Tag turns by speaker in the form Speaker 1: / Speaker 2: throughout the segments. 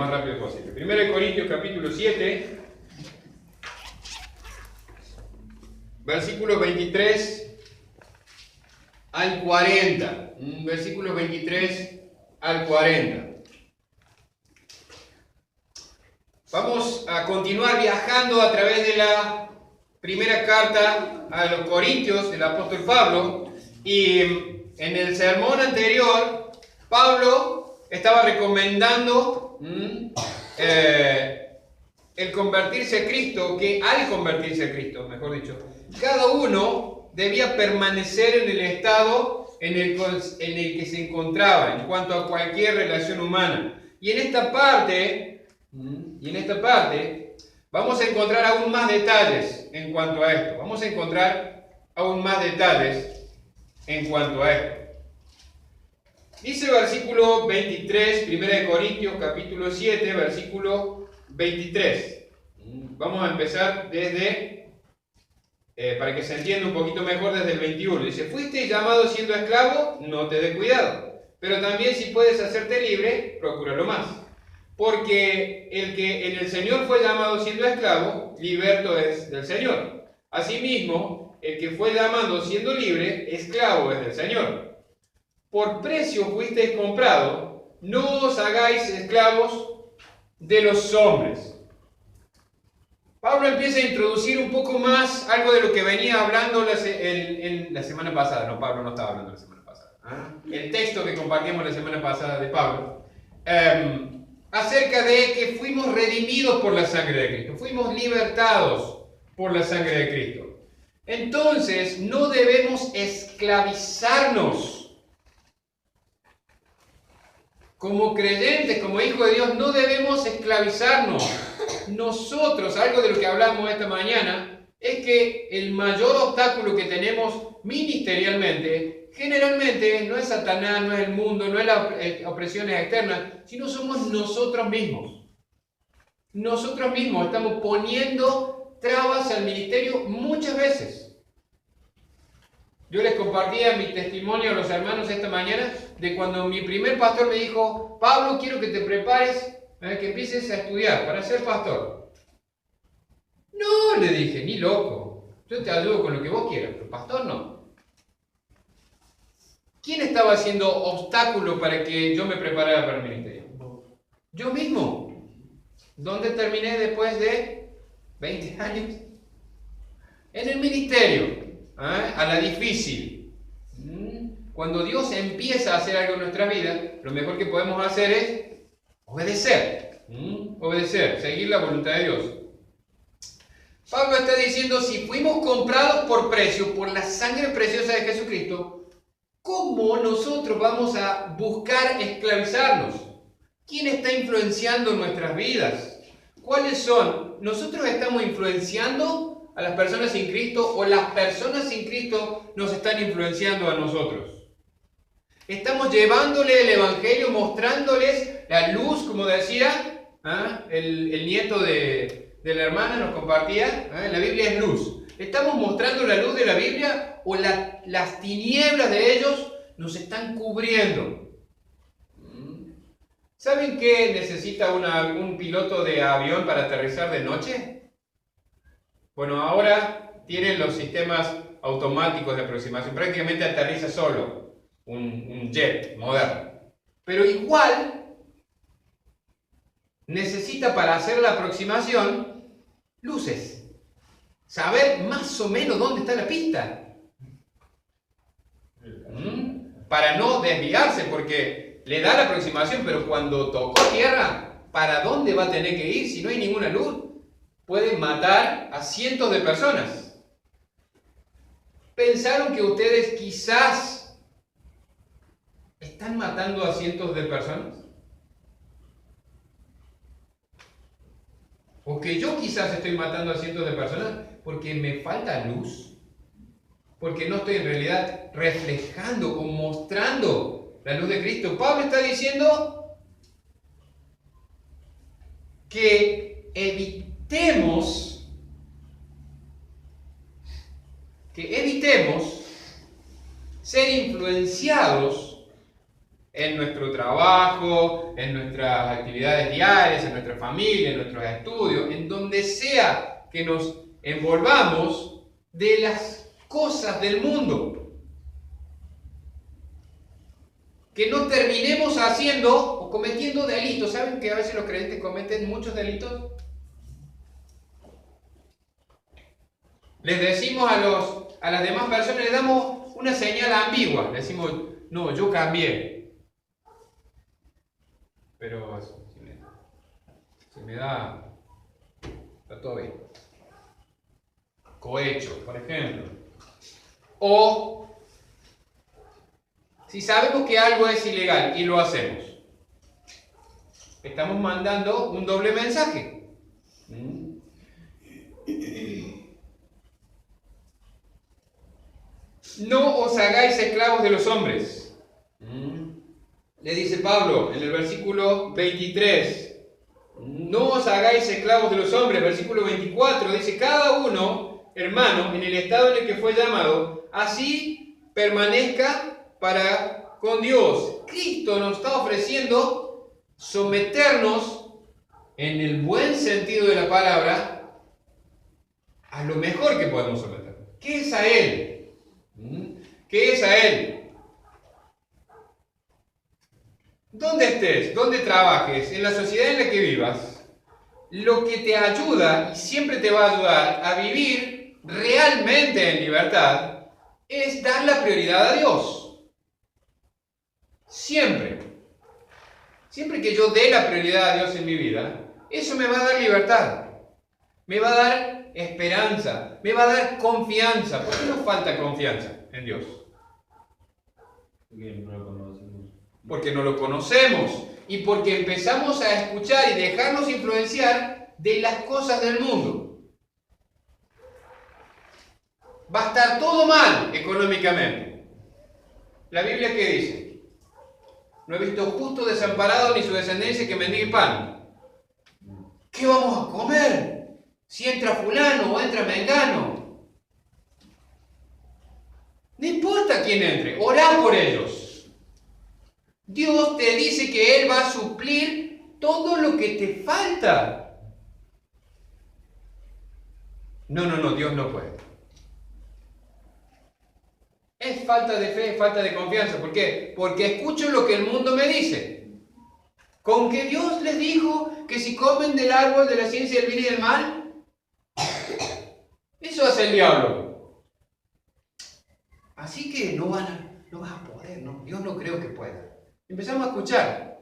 Speaker 1: más rápido posible. 1 Corintios capítulo 7, versículos 23 al 40. Versículos 23 al 40. Vamos a continuar viajando a través de la primera carta a los Corintios del apóstol Pablo. Y en el sermón anterior, Pablo estaba recomendando el convertirse a Cristo, que al convertirse a Cristo, mejor dicho, cada uno debía permanecer en el estado en el que se encontraba en cuanto a cualquier relación humana. Y en esta parte vamos a encontrar aún más detalles en cuanto a esto. Vamos a encontrar aún más detalles en cuanto a esto. Dice el versículo 23, 1 Corintios capítulo 7, versículo 23. Vamos a empezar desde, para que se entienda un poquito mejor, desde el 21. Dice: fuiste llamado siendo esclavo, no te dé cuidado. Pero también si puedes hacerte libre, procúralo más. Porque el que en el Señor fue llamado siendo esclavo, liberto es del Señor. Asimismo, el que fue llamado siendo libre, esclavo es del Señor. Por precio fuisteis comprado, no os hagáis esclavos de los hombres. Pablo empieza a introducir un poco más algo de lo que venía hablando en la semana pasada. No, Pablo no estaba hablando la semana pasada. El texto que compartimos la semana pasada de Pablo. Acerca de que fuimos redimidos por la sangre de Cristo, fuimos libertados por la sangre de Cristo. Entonces, no debemos esclavizarnos. Como creyentes, como hijos de Dios, no debemos esclavizarnos. Nosotros, algo de lo que hablamos esta mañana, es que el mayor obstáculo que tenemos ministerialmente generalmente no es Satanás, no es el mundo, no es las opresiones externas, sino somos nosotros mismos. Nosotros mismos estamos poniendo trabas al ministerio muchas veces. Yo les compartía mi testimonio a los hermanos esta mañana de cuando mi primer pastor me dijo: Pablo, quiero que te prepares, que empieces a estudiar para ser pastor. No, le dije, ni loco. Yo te ayudo con lo que vos quieras, pero pastor no. ¿Quién estaba haciendo obstáculo para que yo me preparara para el ministerio? Yo mismo. ¿Dónde terminé después de 20 años? En el ministerio. A la difícil. Cuando Dios empieza a hacer algo en nuestra vida, lo mejor que podemos hacer es obedecer. Obedecer, seguir la voluntad de Dios. Pablo está diciendo: si fuimos comprados por precio, por la sangre preciosa de Jesucristo, ¿cómo nosotros vamos a buscar esclavizarnos? ¿Quién está influenciando nuestras vidas? ¿Cuáles son? ¿Nosotros estamos influenciando a las personas sin Cristo o las personas sin Cristo nos están influenciando a nosotros? Estamos llevándole el Evangelio, mostrándoles la luz, como decía el nieto de la hermana, nos compartía, la Biblia es luz. ¿Estamos mostrando la luz de la Biblia o las tinieblas de ellos nos están cubriendo? ¿Saben qué necesita un piloto de avión para aterrizar de noche? Bueno, ahora tienen los sistemas automáticos de aproximación. Prácticamente aterriza solo un jet moderno. Pero igual necesita, para hacer la aproximación, luces. Saber más o menos dónde está la pista. Para no desviarse, porque le da la aproximación, pero cuando tocó tierra, ¿para dónde va a tener que ir si no hay ninguna luz? Puede matar a cientos de personas. ¿Pensaron que ustedes quizás están matando a cientos de personas? ¿O que yo quizás estoy matando a cientos de personas porque me falta luz? Porque no estoy en realidad reflejando o mostrando la luz de Cristo. Pablo está diciendo que evitemos ser influenciados en nuestro trabajo, en nuestras actividades diarias, en nuestra familia, en nuestros estudios, en donde sea que nos envolvamos de las cosas del mundo. Que no terminemos haciendo o cometiendo delitos. ¿Saben que a veces los creyentes cometen muchos delitos? Les decimos a las demás personas, les damos una señal ambigua. Le decimos, no, yo cambié. Pero si me da, está todo bien. Cohecho, por ejemplo. O si sabemos que algo es ilegal y lo hacemos, estamos mandando un doble mensaje. No os hagáis esclavos de los hombres. Le dice Pablo en el versículo 23. No os hagáis esclavos de los hombres. Versículo 24 dice, cada uno, hermano, en el estado en el que fue llamado, así permanezca para con Dios. Cristo nos está ofreciendo someternos, en el buen sentido de la palabra, a lo mejor que podemos someter. ¿Qué es a Él? ¿Qué es a Él? Donde estés, donde trabajes, en la sociedad en la que vivas, lo que te ayuda y siempre te va a ayudar a vivir realmente en libertad es dar la prioridad a Dios. Siempre. Siempre que yo dé la prioridad a Dios en mi vida, eso me va a dar libertad. Me va a dar esperanza. Me va a dar confianza. ¿Por qué nos falta confianza en Dios? Porque no lo conocemos. Y porque empezamos a escuchar y dejarnos influenciar de las cosas del mundo. Va a estar todo mal económicamente. ¿La Biblia qué dice? No he visto justo desamparado ni su descendencia que mendigue pan. ¿Qué vamos a comer? Si entra fulano o entra mengano. No importa quién entre, orá por ellos. Dios te dice que Él va a suplir todo lo que te falta. No, Dios no puede. Es falta de fe, es falta de confianza. ¿Por qué? Porque escucho lo que el mundo me dice. Con que Dios les dijo que si comen del árbol de la ciencia del bien y del mal, eso hace el diablo. Así que no vas a poder, ¿no? Dios no creo que pueda. Empezamos a escuchar.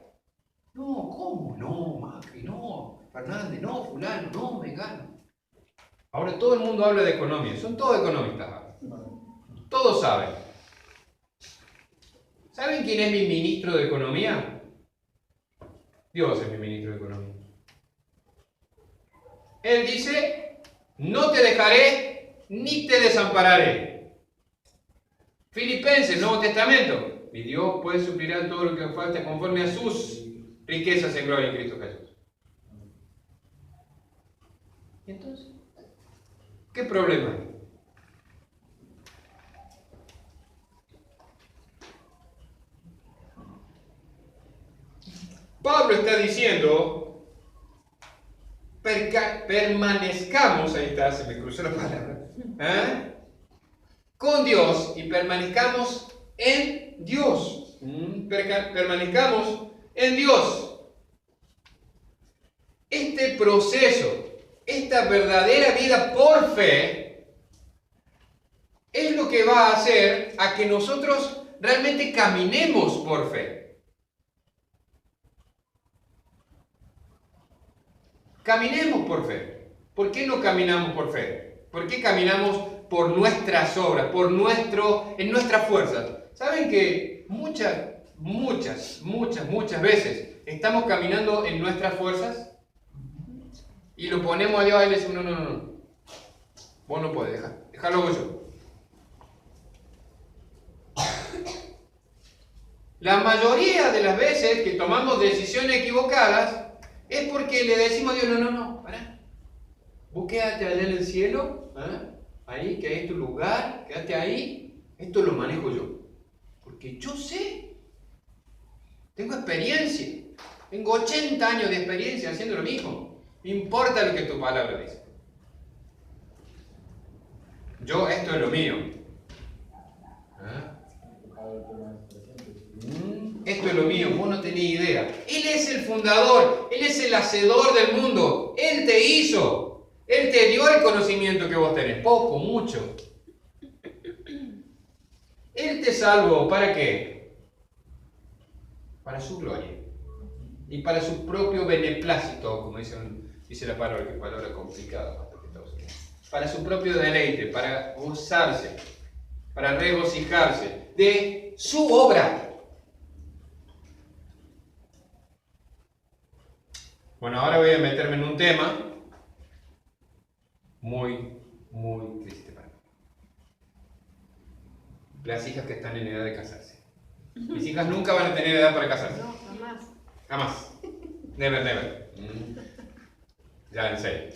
Speaker 1: No, ¿cómo? No, Macri, no, Fernández, no, fulano, no, mengano. Ahora todo el mundo habla de economía. Son todos economistas. Todos saben. ¿Saben quién es mi ministro de Economía? Dios es mi ministro de Economía. Él dice, no te dejaré ni te desampararé. Filipenses, Nuevo Testamento. Mi Dios pues suplirá todo lo que os falte conforme a sus riquezas en gloria en Cristo Jesús. ¿Y entonces? ¿Qué problema hay? Pablo está diciendo, permanezcamos, ahí está, se me cruzó la palabra, con Dios y permanezcamos en Dios. Permanezcamos en Dios. Este proceso, esta verdadera vida por fe, es lo que va a hacer a que nosotros realmente caminemos por fe. Caminemos por fe. ¿Por qué no caminamos por fe? ¿Por qué caminamos por nuestras obras, en nuestras fuerzas? ¿Saben que muchas veces estamos caminando en nuestras fuerzas? Y lo ponemos a Dios y le decimos, no. Vos no podés, déjalo yo. La mayoría de las veces que tomamos decisiones equivocadas es porque le decimos a Dios, no, pará. Vos quédate allá en el cielo, ahí, que ahí es tu lugar, quédate ahí, esto lo manejo yo. Porque yo sé, tengo experiencia. Tengo 80 años de experiencia haciendo lo mismo. No importa lo que tu palabra dice. Esto es lo mío. Esto es lo mío, vos no tenés idea. Él es el fundador, Él es el hacedor del mundo. Él te hizo. Él te dio el conocimiento que vos tenés. Poco, mucho. Él te salvó, ¿para qué? Para su gloria. Y para su propio beneplácito, como dice la palabra, que palabra complicada. Para su propio deleite, para gozarse, para regocijarse de su obra. Bueno, ahora voy a meterme en un tema muy, muy triste para mí. Las hijas que están en edad de casarse. Mis hijas nunca van a tener edad para casarse.
Speaker 2: No, jamás.
Speaker 1: Jamás. Never, never. Ya, en serio.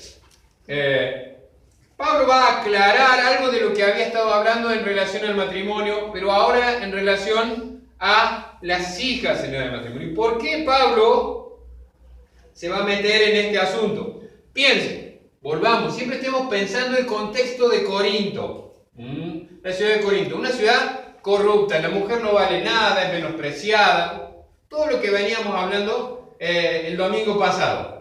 Speaker 1: Pablo va a aclarar algo de lo que había estado hablando en relación al matrimonio, pero ahora en relación a las hijas en edad de matrimonio. ¿Y por qué Pablo se va a meter en este asunto? Piensen, volvamos, siempre estemos pensando en el contexto de Corinto. La ciudad de Corinto, una ciudad corrupta, la mujer no vale nada, es menospreciada. Todo lo que veníamos hablando el domingo pasado.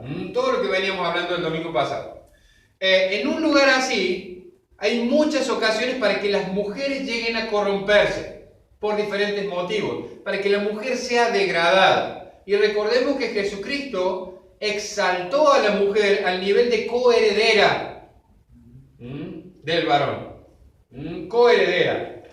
Speaker 1: En un lugar así, hay muchas ocasiones para que las mujeres lleguen a corromperse por diferentes motivos, para que la mujer sea degradada. Y recordemos que Jesucristo exaltó a la mujer al nivel de coheredera del varón. Coheredera.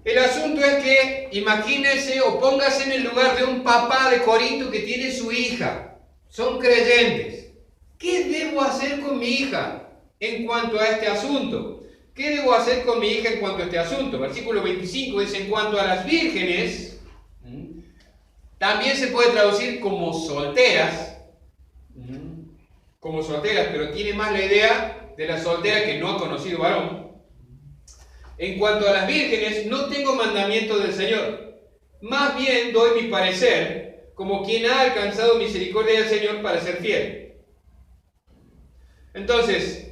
Speaker 1: El asunto es que imagínense o póngase en el lugar de un papá de Corinto que tiene su hija. Son creyentes. ¿Qué debo hacer con mi hija en cuanto a este asunto? ¿Qué debo hacer con mi hija en cuanto a este asunto? Versículo 25 dice, en cuanto a las vírgenes, también se puede traducir como solteras, pero tiene más la idea de la soltera que no ha conocido varón. En cuanto a las vírgenes, no tengo mandamiento del Señor. Más bien doy mi parecer como quien ha alcanzado misericordia del Señor para ser fiel. Entonces,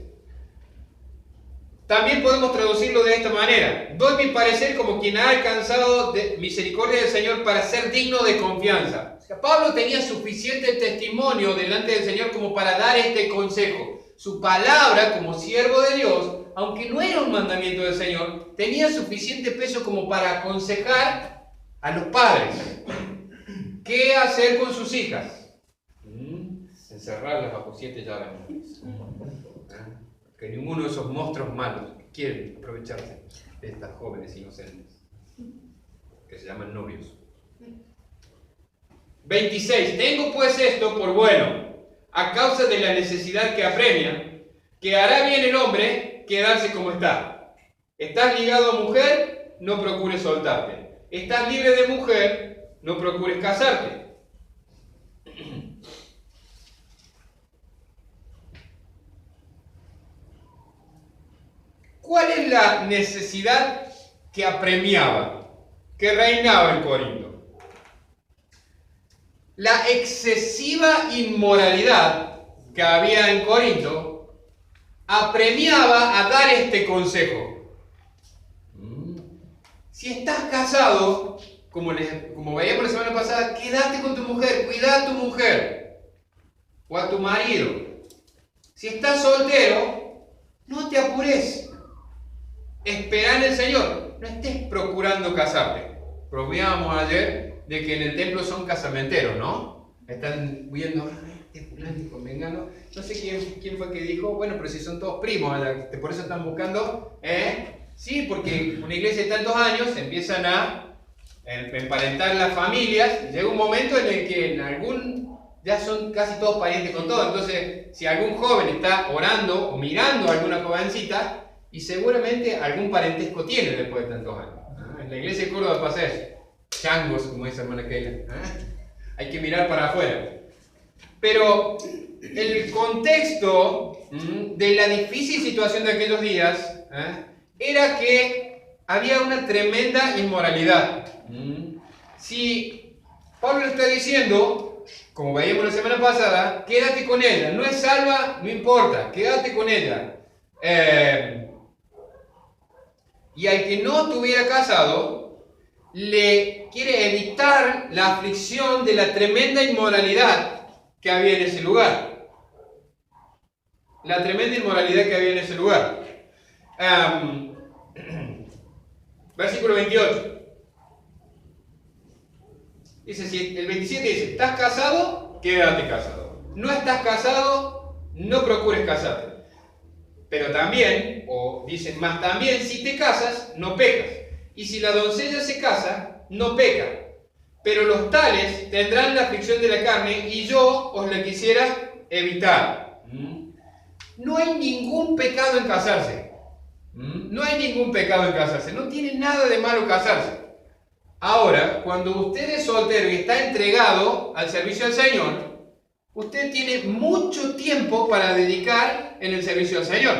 Speaker 1: también podemos traducirlo de esta manera. Doy mi parecer como quien ha alcanzado misericordia del Señor para ser digno de confianza. O sea, Pablo tenía suficiente testimonio delante del Señor como para dar este consejo. Su palabra como siervo de Dios, aunque no era un mandamiento del Señor, tenía suficiente peso como para aconsejar a los padres qué hacer con sus hijas. Encerrarlas bajo 7 llaves. Que ninguno de esos monstruos malos quieren aprovecharse de estas jóvenes inocentes que se llaman novios. 26. Tengo pues esto por bueno, a causa de la necesidad que apremia, que hará bien el hombre quedarse como está. Estás ligado a mujer, no procures soltarte. Estás libre de mujer, no procures casarte. ¿Cuál es la necesidad que apremiaba, que reinaba en Corinto? La excesiva inmoralidad que había en Corinto apremiaba a dar este consejo. Si estás casado, como veíamos la semana pasada, quédate con tu mujer, cuida a tu mujer o a tu marido. Si estás soltero, no te apures. Espera en el Señor. No estés procurando casarte. Probábamos ayer de que en el templo son casamenteros, ¿no? Están viendo, este fulano con mengano. No sé quién fue que dijo, bueno, pero si son todos primos, por eso están buscando, Sí, porque una iglesia de tantos años empiezan a emparentar las familias. Llega un momento en el que ya son casi todos parientes con todos. Entonces, si algún joven está orando o mirando a alguna jovencita, y seguramente algún parentesco tiene después de tantos años. En la iglesia de Córdoba pasa eso. Changos, como dice hermana Keila. Hay que mirar para afuera. Pero el contexto de la difícil situación de aquellos días era que había una tremenda inmoralidad. Si Pablo está diciendo, como veíamos la semana pasada, quédate con ella, no es salva, no importa, quédate con ella. Y al que no estuviera casado, le quiere evitar la aflicción de la tremenda inmoralidad que había en ese lugar. La tremenda inmoralidad que había en ese lugar. Versículo 28. Dice, si el 27 dice, ¿estás casado? Quédate casado. No estás casado, no procures casarte. Pero también, o dicen más también, si te casas, no pecas. Y si la doncella se casa, no peca. Pero los tales tendrán la aflicción de la carne y yo os la quisiera evitar. No hay ningún pecado en casarse. No hay ningún pecado en casarse. No tiene nada de malo casarse. Ahora, cuando usted es soltero y está entregado al servicio al Señor, usted tiene mucho tiempo para dedicar en el servicio al Señor.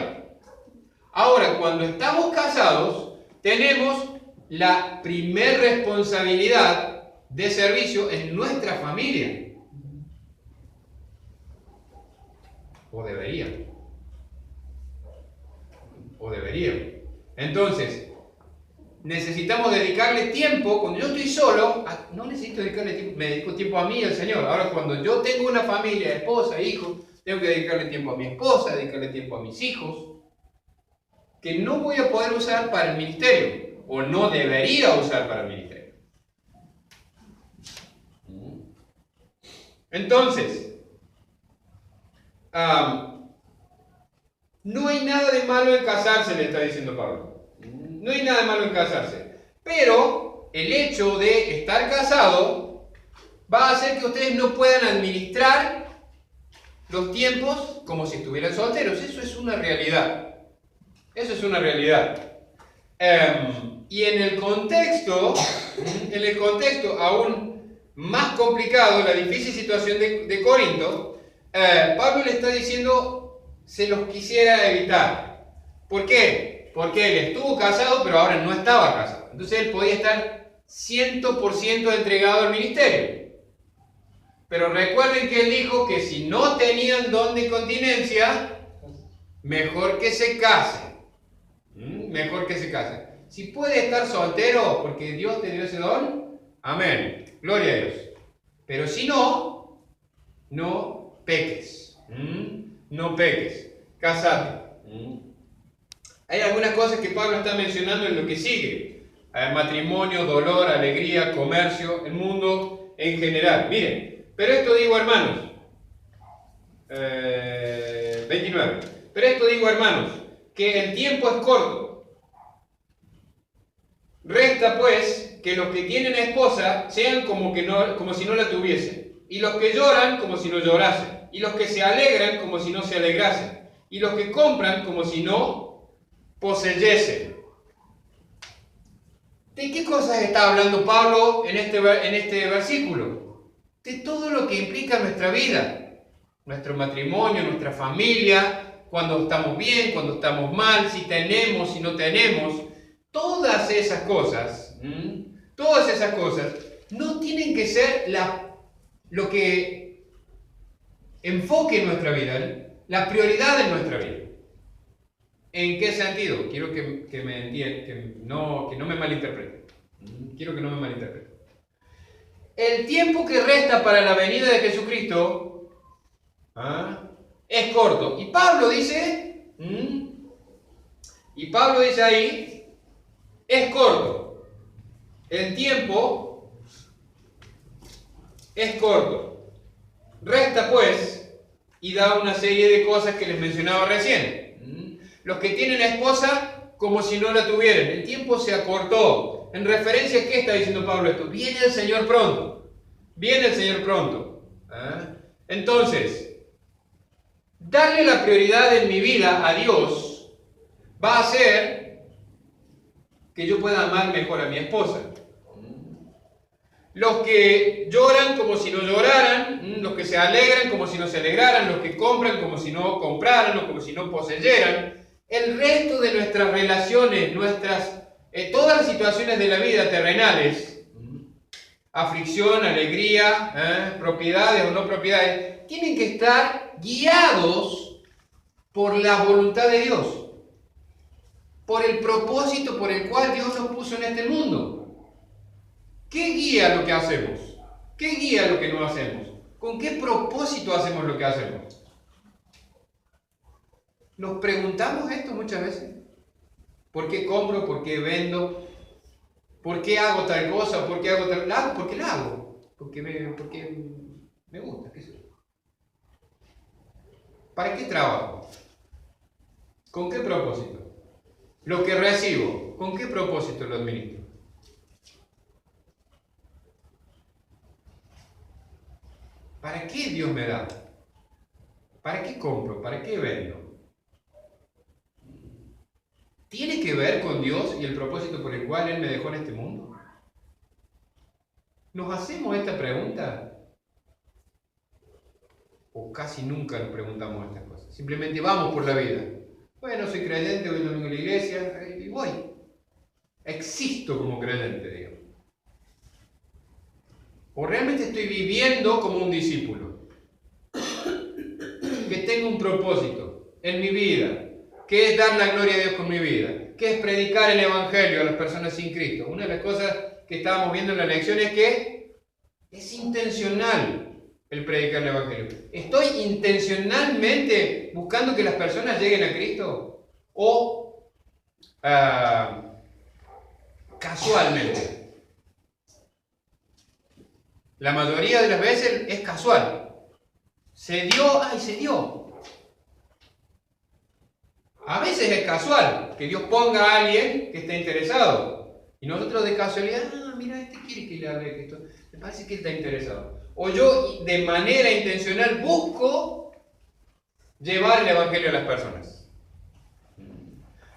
Speaker 1: Ahora, cuando estamos casados, tenemos la primer responsabilidad de servicio en nuestra familia. O debería. Entonces, necesitamos dedicarle tiempo. Cuando yo estoy solo, no necesito dedicarle tiempo, me dedico tiempo a mí y al Señor. Ahora, cuando yo tengo una familia, esposa, hijos, tengo que dedicarle tiempo a mi esposa, dedicarle tiempo a mis hijos, que no voy a poder usar para el ministerio, o no debería usar para el ministerio. Entonces, no hay nada de malo en casarse, le está diciendo Pablo. No hay nada de malo en casarse. Pero el hecho de estar casado va a hacer que ustedes no puedan administrar los tiempos como si estuvieran solteros. Eso es una realidad. Eso es una realidad. Y en el contexto aún más complicado, la difícil situación de Corinto, Pablo le está diciendo, se los quisiera evitar. ¿Por qué? Porque él estuvo casado, pero ahora no estaba casado. Entonces él podía estar 100% entregado al ministerio. Pero recuerden que él dijo que si no tenían don de continencia, mejor que se casen. Mejor que se casen. Si puede estar soltero porque Dios te dio ese don, amén. Gloria a Dios. Pero si no, no peques. No peques. Casate. Hay algunas cosas que Pablo está mencionando en lo que sigue. Matrimonio, dolor, alegría, comercio, el mundo en general. Miren, pero esto digo, hermanos. 29. Pero esto digo, hermanos, que el tiempo es corto. Resta pues que los que tienen esposa sean como si no la tuviesen, y los que lloran como si no llorasen, y los que se alegran como si no se alegrasen, y los que compran como si no poseyesen. ¿De qué cosas está hablando Pablo en este versículo? De todo lo que implica nuestra vida, nuestro matrimonio, nuestra familia, cuando estamos bien, cuando estamos mal, si tenemos, si no tenemos. Todas esas cosas no tienen que ser lo que enfoque en nuestra vida, la prioridad en nuestra vida. ¿En qué sentido? Quiero que me entiendan, que no me malinterpreten. Quiero que no me malinterpreten. El tiempo que resta para la venida de Jesucristo es corto. Y Pablo dice ahí, es corto. El tiempo es corto. Resta pues, y da una serie de cosas que les mencionaba recién. Los que tienen esposa como si no la tuvieran. El tiempo se acortó. ¿En referencia a qué está diciendo Pablo esto? Viene el Señor pronto. Viene el Señor pronto. Entonces, darle la prioridad en mi vida a Dios va a hacer que yo pueda amar mejor a mi esposa. Los que lloran como si no lloraran, los que se alegran como si no se alegraran, los que compran como si no compraran o como si no poseyeran. El resto de nuestras relaciones, todas las situaciones de la vida terrenales, aflicción, alegría, propiedades o no propiedades, tienen que estar guiados por la voluntad de Dios, por el propósito por el cual Dios nos puso en este mundo. ¿Qué guía lo que hacemos? ¿Qué guía lo que no hacemos? ¿Con qué propósito hacemos lo que hacemos? ¿Nos preguntamos esto muchas veces? ¿Por qué compro? ¿Por qué vendo? ¿Por qué hago tal cosa? ¿Por qué hago tal? ¿La hago? ¿Por qué la hago? Porque me gusta. ¿Qué sé yo? ¿Para qué trabajo? ¿Con qué propósito? Lo que recibo, ¿con qué propósito lo administro? ¿Para qué Dios me da? ¿Para qué compro? ¿Para qué vendo? ¿Tiene que ver con Dios y el propósito por el cual Él me dejó en este mundo? ¿Nos hacemos esta pregunta? ¿O casi nunca nos preguntamos estas cosas? Simplemente vamos por la vida. Bueno, soy creyente, voy domingo a la iglesia y voy. Existo como creyente, digamos. ¿O realmente estoy viviendo como un discípulo? Que tengo un propósito en mi vida, que es dar la gloria a Dios con mi vida, que es predicar el Evangelio a las personas sin Cristo. Una de las cosas que estábamos viendo en la lección es que es intencional el predicar el Evangelio. ¿Estoy intencionalmente buscando que las personas lleguen a Cristo? ¿O casualmente? La mayoría de las veces es casual. Se dio, se dio. A veces es casual que Dios ponga a alguien que esté interesado. Y nosotros de casualidad, mira, este quiere que le hable de Cristo. Me parece que él está interesado. O yo de manera intencional busco llevar el Evangelio a las personas.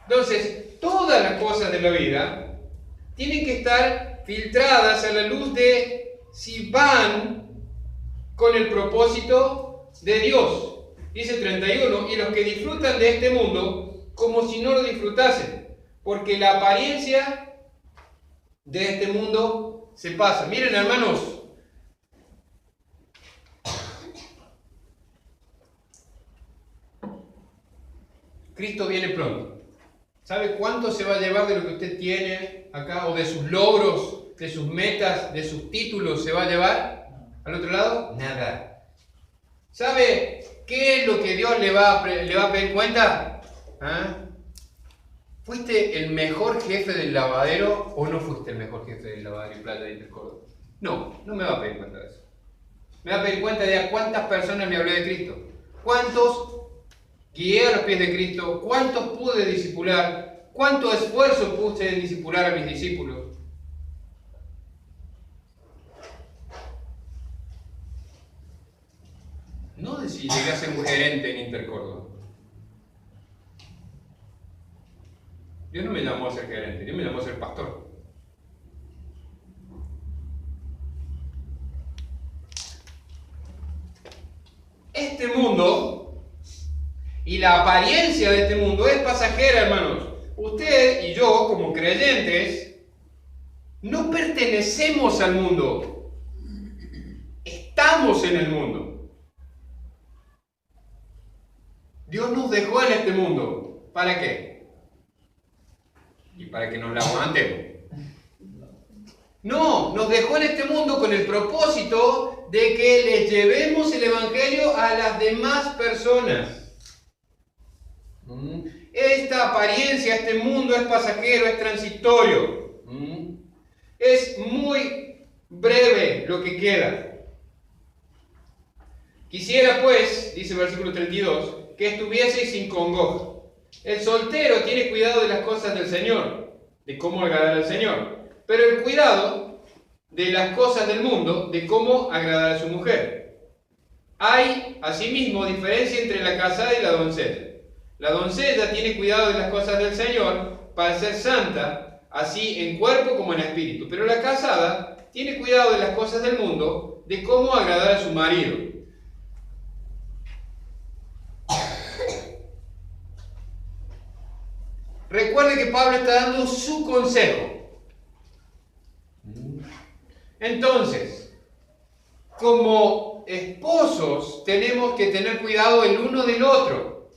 Speaker 1: Entonces, todas las cosas de la vida tienen que estar filtradas a la luz de si van con el propósito de Dios. Dice el 31, y los que disfrutan de este mundo como si no lo disfrutasen, porque la apariencia de este mundo se pasa. Miren, hermanos, Cristo viene pronto. ¿Sabe cuánto se va a llevar de lo que usted tiene acá, o de sus logros, de sus metas, de sus títulos? ¿Se va a llevar al otro lado? Nada. ¿Sabe qué es lo que Dios le va a pedir cuenta? ¿Fuiste el mejor jefe del lavadero o no fuiste el mejor jefe del lavadero en Playa de Intercórdoba? No me va a pedir cuenta de eso. Me va a pedir cuenta de a cuántas personas le hablé de Cristo. ¿Cuántos guié a los pies de Cristo? ¿Cuántos pude discipular? ¿Cuánto esfuerzo puse en discipular a mis discípulos? No de si llegué a ser un gerente en Intercórdoba. Dios no me llamó a ser gerente, Dios me llamó a ser pastor. Este mundo y la apariencia de este mundo es pasajera, hermanos. Usted y yo, como creyentes, no pertenecemos al mundo. Estamos en el mundo. Dios nos dejó en este mundo. ¿Para qué? Y para que nos la aguantemos. No, nos dejó en este mundo con el propósito de que les llevemos el Evangelio a las demás personas. Esta apariencia, este mundo es pasajero, es transitorio. Es muy breve lo que queda. Quisiera pues, dice el versículo 32, que estuvieseis sin congoja. El soltero tiene cuidado de las cosas del Señor, de cómo agradar al Señor, pero el cuidado de las cosas del mundo, de cómo agradar a su mujer. Hay, asimismo, diferencia entre la casada y la doncella. La doncella tiene cuidado de las cosas del Señor para ser santa, así en cuerpo como en espíritu, pero la casada tiene cuidado de las cosas del mundo, de cómo agradar a su marido. Recuerde que Pablo está dando su consejo. Entonces, como esposos tenemos que tener cuidado el uno del otro.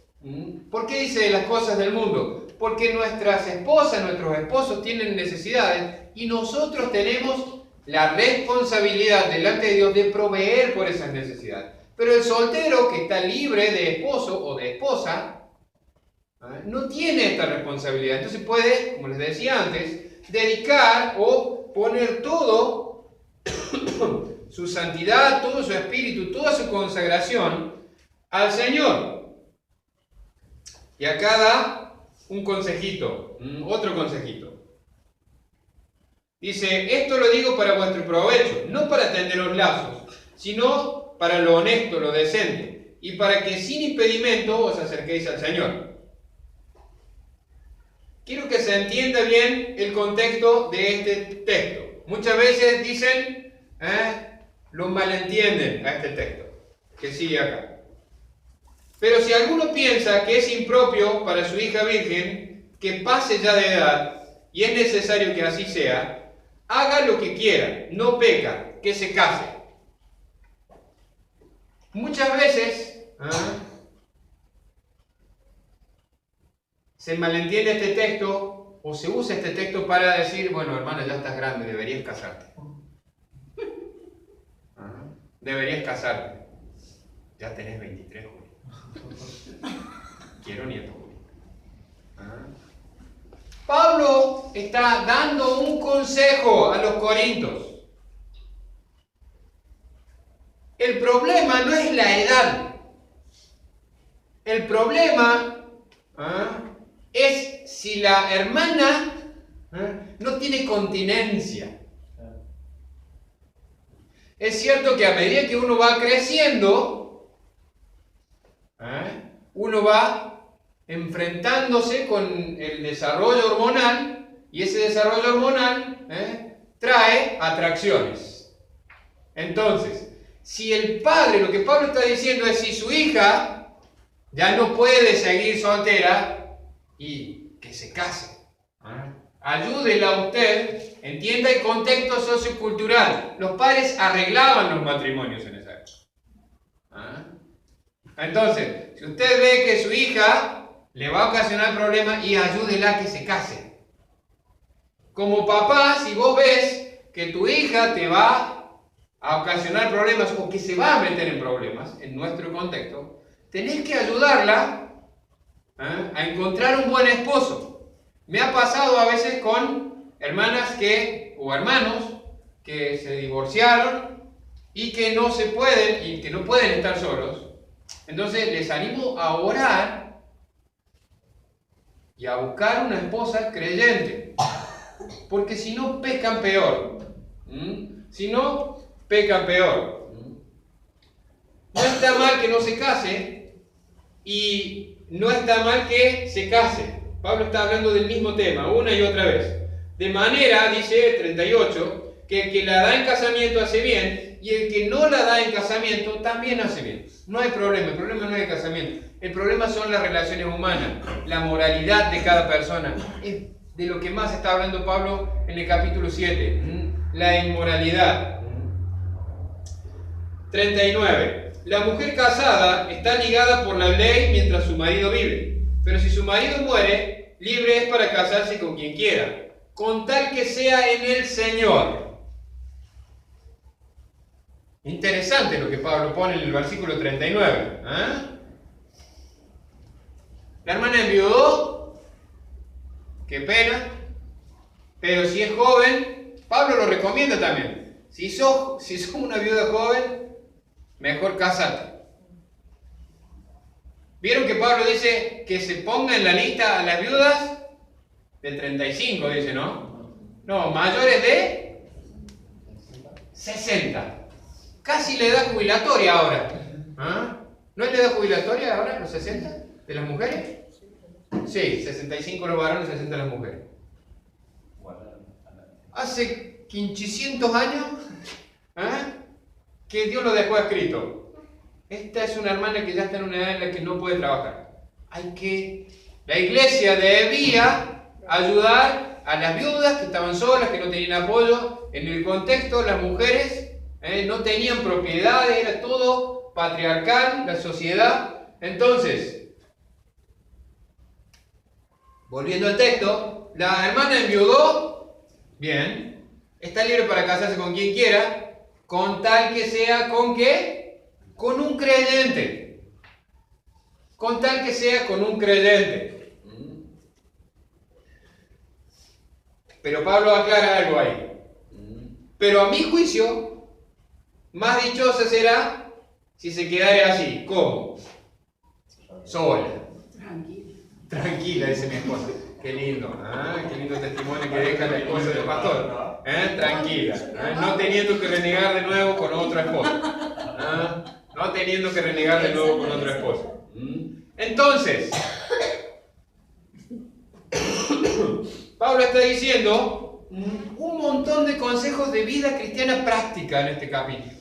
Speaker 1: ¿Por qué dice las cosas del mundo? Porque nuestras esposas, nuestros esposos tienen necesidades y nosotros tenemos la responsabilidad delante de Dios de proveer por esas necesidades. Pero el soltero que está libre de esposo o de esposa no tiene esta responsabilidad. Entonces puede, como les decía antes, dedicar o poner todo su santidad, todo su espíritu, toda su consagración al Señor. Y acá da un consejito, otro consejito. Dice, esto lo digo para vuestro provecho, no para tenderos lazos, sino para lo honesto, lo decente, y para que sin impedimento os acerquéis al Señor. Quiero que se entienda bien el contexto de este texto. Muchas veces dicen, lo malentienden a este texto, que sigue acá. Pero si alguno piensa que es impropio para su hija virgen que pase ya de edad, y es necesario que así sea, haga lo que quiera, no peca, que se case. Muchas veces se malentiende este texto o se usa este texto para decir, bueno, hermana, ya estás grande, deberías casarte. Deberías casarte. Ya tenés 23, Julio. Quiero nieto, Julio. Pablo está dando un consejo a los corintios. El problema no es la edad. El problema es si la hermana no tiene continencia. Es cierto que a medida que uno va creciendo, uno va enfrentándose con el desarrollo hormonal, y ese desarrollo hormonal trae atracciones. Entonces, si el padre, lo que Pablo está diciendo es si su hija ya no puede seguir soltera, y que se case. Ayúdela a usted, entienda el contexto sociocultural. Los padres arreglaban los matrimonios en esa época. Entonces, si usted ve que su hija le va a ocasionar problemas, y ayúdela a que se case. Como papá, si vos ves que tu hija te va a ocasionar problemas o que se va a meter en problemas, en nuestro contexto, tenés que ayudarla a encontrar un buen esposo. Me ha pasado a veces con hermanas o hermanos que se divorciaron y que no se pueden, y que no pueden estar solos. Entonces les animo a orar y a buscar una esposa creyente, porque si no pecan peor. Si no, pecan peor. No está mal que no se case y no está mal que se case. Pablo está hablando del mismo tema una y otra vez. De manera, dice 38, que el que la da en casamiento hace bien, y el que no la da en casamiento también hace bien. No hay problema, el problema no es el casamiento. El problema son las relaciones humanas, la moralidad de cada persona. Es de lo que más está hablando Pablo en el capítulo 7, la inmoralidad. 39. La mujer casada está ligada por la ley mientras su marido vive, pero si su marido muere, libre es para casarse con quien quiera, con tal que sea en el Señor. Interesante lo que Pablo pone en el versículo 39. La hermana enviudó, qué pena, pero si es joven, Pablo lo recomienda también. Si sos una viuda joven, mejor cásate. ¿Vieron que Pablo dice que se ponga en la lista a las viudas de 35, dice, ¿no? No, mayores de 60. Casi la edad jubilatoria ahora. ¿No es la edad jubilatoria ahora, los 60, de las mujeres? Sí, 65 los varones, 60 las mujeres. Hace 500 años que Dios lo dejó escrito. Esta es una hermana que ya está en una edad en la que no puede trabajar. La iglesia debía ayudar a las viudas que estaban solas, que no tenían apoyo. En el contexto, las mujeres no tenían propiedades, era todo patriarcal, la sociedad. Entonces, volviendo al texto, la hermana enviudó, bien, está libre para casarse con quien quiera, con tal que sea, ¿con qué? Con un creyente. Con tal que sea con un creyente. Pero Pablo aclara algo ahí. Pero a mi juicio, más dichosa será si se quedara así. ¿Cómo? Sola. Tranquila, dice mi esposa. Qué lindo. Qué lindo testimonio que deja la esposa del pastor. Tranquila. No teniendo que renegar de nuevo con otra esposa. No teniendo que renegar de nuevo con otra esposa. Entonces, Pablo está diciendo un montón de consejos de vida cristiana práctica en este capítulo.